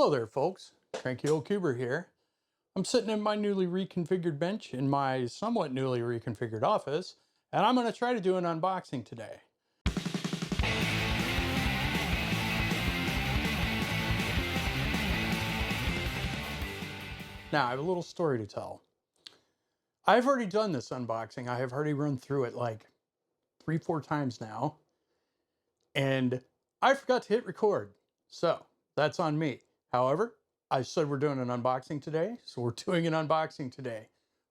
Hello there, folks. Cranky old Cuber here. I'm sitting in my newly reconfigured bench in my somewhat newly reconfigured office, and I'm going to try to do an unboxing today. Now, I have a little story to tell. I've already done this unboxing. I have already run through it like 3-4 times now, and I forgot to hit record. So, that's on me. However, I said we're doing an unboxing today, so we're doing an unboxing today.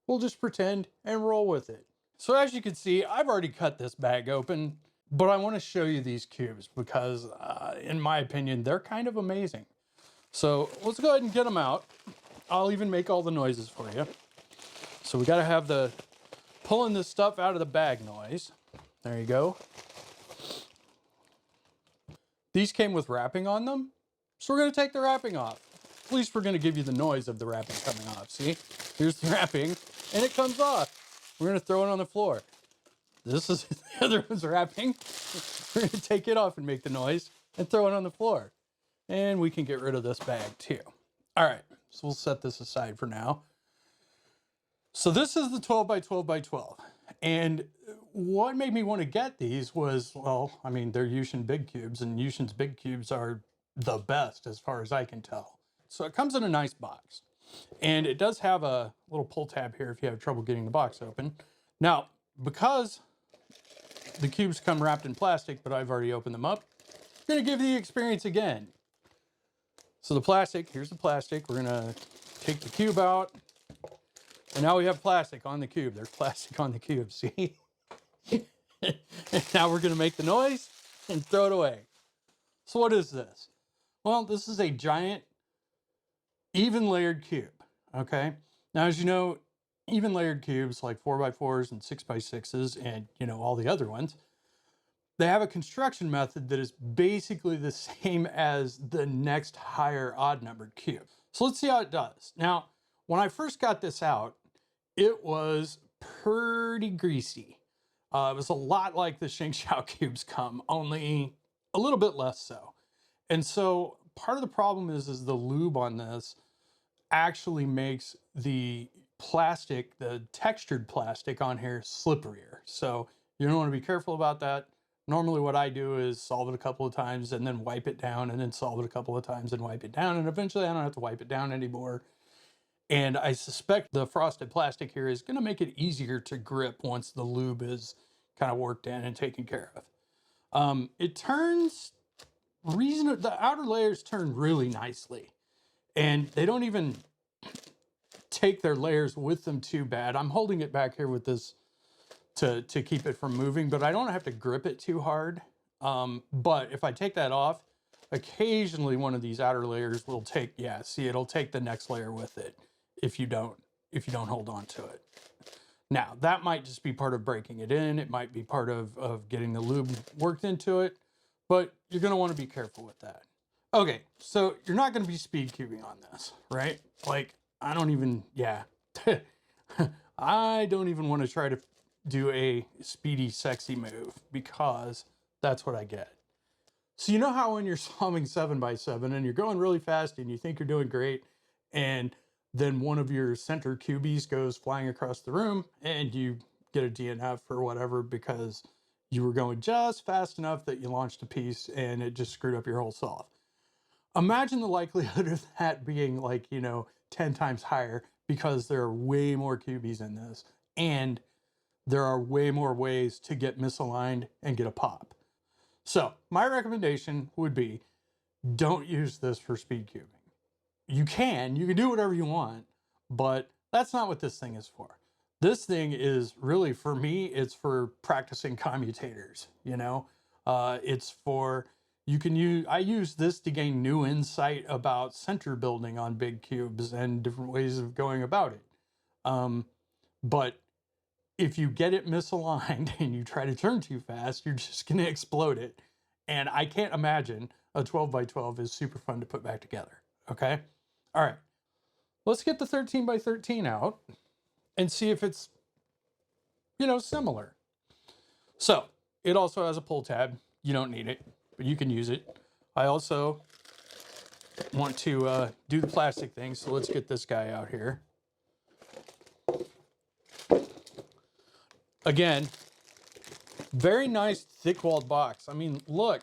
We'll just pretend and roll with it. So as you can see, I've already cut this bag open, but I want to show you these cubes because, in my opinion, they're kind of amazing. So let's go ahead and get them out. I'll even make all the noises for you. So we got to have the pulling this stuff out of the bag noise. There you go. These came with wrapping on them, so we're going to take the wrapping off. At least we're going to give you the noise of the wrapping coming off. See? Here's the wrapping, and it comes off. We're going to throw it on the floor. This is the other one's wrapping. We're going to take it off and make the noise and throw it on the floor. And we can get rid of this bag too. All right, so we'll set this aside for now. So this is the 12 by 12 by 12. And what made me want to get these was, well, I mean, they're Yuxin big cubes, and Yuxin's big cubes are the best as far as I can tell. So it comes in a nice box. And it does have a little pull tab here if you have trouble getting the box open. Now, because the cubes come wrapped in plastic, but I've already opened them up, I'm going to give you the experience again. So the plastic, here's the plastic. We're going to take the cube out. And now we have plastic on the cube. There's plastic on the cube, see? And now we're going to make the noise and throw it away. So what is this? Well, this is a giant even layered cube, okay? Now, as you know, even layered cubes like 4x4s and 6x6s and, you know, all the other ones, they have a construction method that is basically the same as the next higher odd numbered cube. So let's see how it does. Now, when I first got this out, it was pretty greasy. It was a lot like the Shengxiao cubes come, only a little bit less so. And so part of the problem is the lube on this actually makes the plastic, the textured plastic on here, slipperier. So you're gonna want to be careful about that. Normally what I do is solve it a couple of times and then wipe it down and then solve it a couple of times and wipe it down. And eventually I don't have to wipe it down anymore. And I suspect the frosted plastic here is gonna make it easier to grip once the lube is kind of worked in and taken care of. It turns reasonable, the outer layers turn really nicely. And they don't even take their layers with them too bad. I'm holding it back here with this to keep it from moving, but I don't have to grip it too hard. But if I take that off, occasionally one of these outer layers will take, yeah, see, it'll take the next layer with it if you don't hold on to it. Now, that might just be part of breaking it in. It might be part of getting the lube worked into it, but you're gonna wanna be careful with that. Okay, so you're not gonna be speed cubing on this, right? Like, I don't even, yeah. I don't even wanna try to do a speedy, sexy move because that's what I get. So you know how when you're solving 7x7 and you're going really fast and you think you're doing great, and then one of your center cubies goes flying across the room and you get a DNF or whatever because you were going just fast enough that you launched a piece and it just screwed up your whole solve. Imagine the likelihood of that being like, 10 times higher because there are way more cubies in this and there are way more ways to get misaligned and get a pop. So my recommendation would be don't use this for speed cubing. You can do whatever you want, but that's not what this thing is for. This thing is really, for me, it's for practicing commutators, it's for, I use this to gain new insight about center building on big cubes and different ways of going about it. But if you get it misaligned and you try to turn too fast, you're just going to explode it. And I can't imagine a 12 by 12 is super fun to put back together. Okay. All right. Let's get the 13 by 13 out and see if it's, similar. So it also has a pull tab. You don't need it, but you can use it. I also want to do the plastic thing, so let's get this guy out here. Again, very nice thick-walled box. I mean, look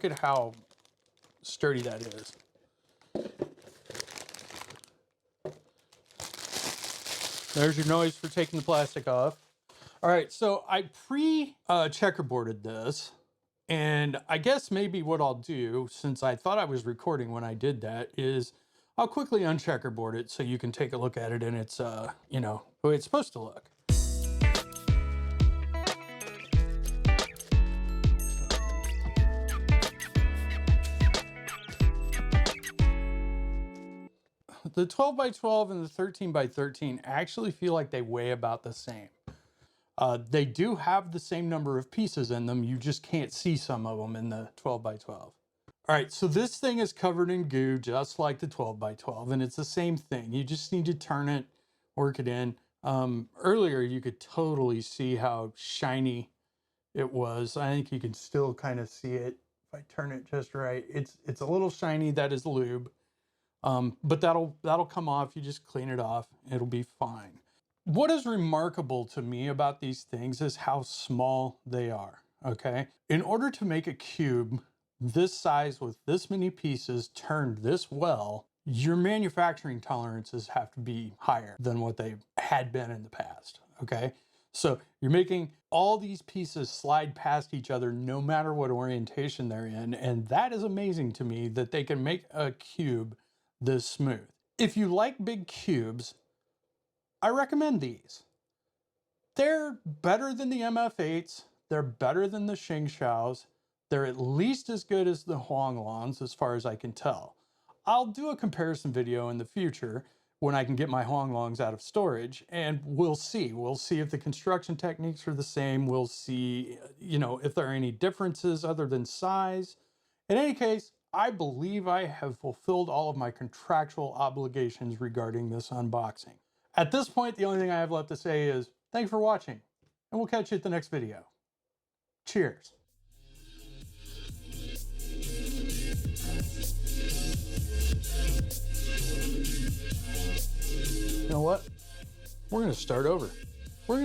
at how sturdy that is. There's your noise for taking the plastic off. All right, so I checkerboarded this, and I guess maybe what I'll do, since I thought I was recording when I did that, is I'll quickly uncheckerboard it so you can take a look at it and it's, you know, the way it's supposed to look. The 12 by 12 and the 13 by 13 actually feel like they weigh about the same. They do have the same number of pieces in them. You just can't see some of them in the 12 by 12. All right, so this thing is covered in goo just like the 12 by 12, and it's the same thing. You just need to turn it, work it in. Earlier, you could totally see how shiny it was. I think you can still kind of see it if I turn it just right. It's a little shiny. That is lube. But that'll come off. You just clean it off. It'll be fine. What is remarkable to me about these things is how small they are, okay? In order to make a cube this size with this many pieces turned this well, your manufacturing tolerances have to be higher than what they had been in the past, okay? So you're making all these pieces slide past each other no matter what orientation they're in, and that is amazing to me that they can make a cube this smooth. If you like big cubes, I recommend these. They're better than the MF8s. They're better than the Xingshaos. They're at least as good as the Huanglans as far as I can tell. I'll do a comparison video in the future when I can get my Huanglans out of storage, and we'll see. We'll see if the construction techniques are the same. We'll see, you know, if there are any differences other than size. In any case, I believe I have fulfilled all of my contractual obligations regarding this unboxing. At this point, the only thing I have left to say is thanks for watching, and we'll catch you at the next video. Cheers. You know what? We're going to start over. We're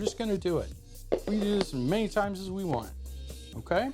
just going to do it. We can do this as many times as we want. Okay?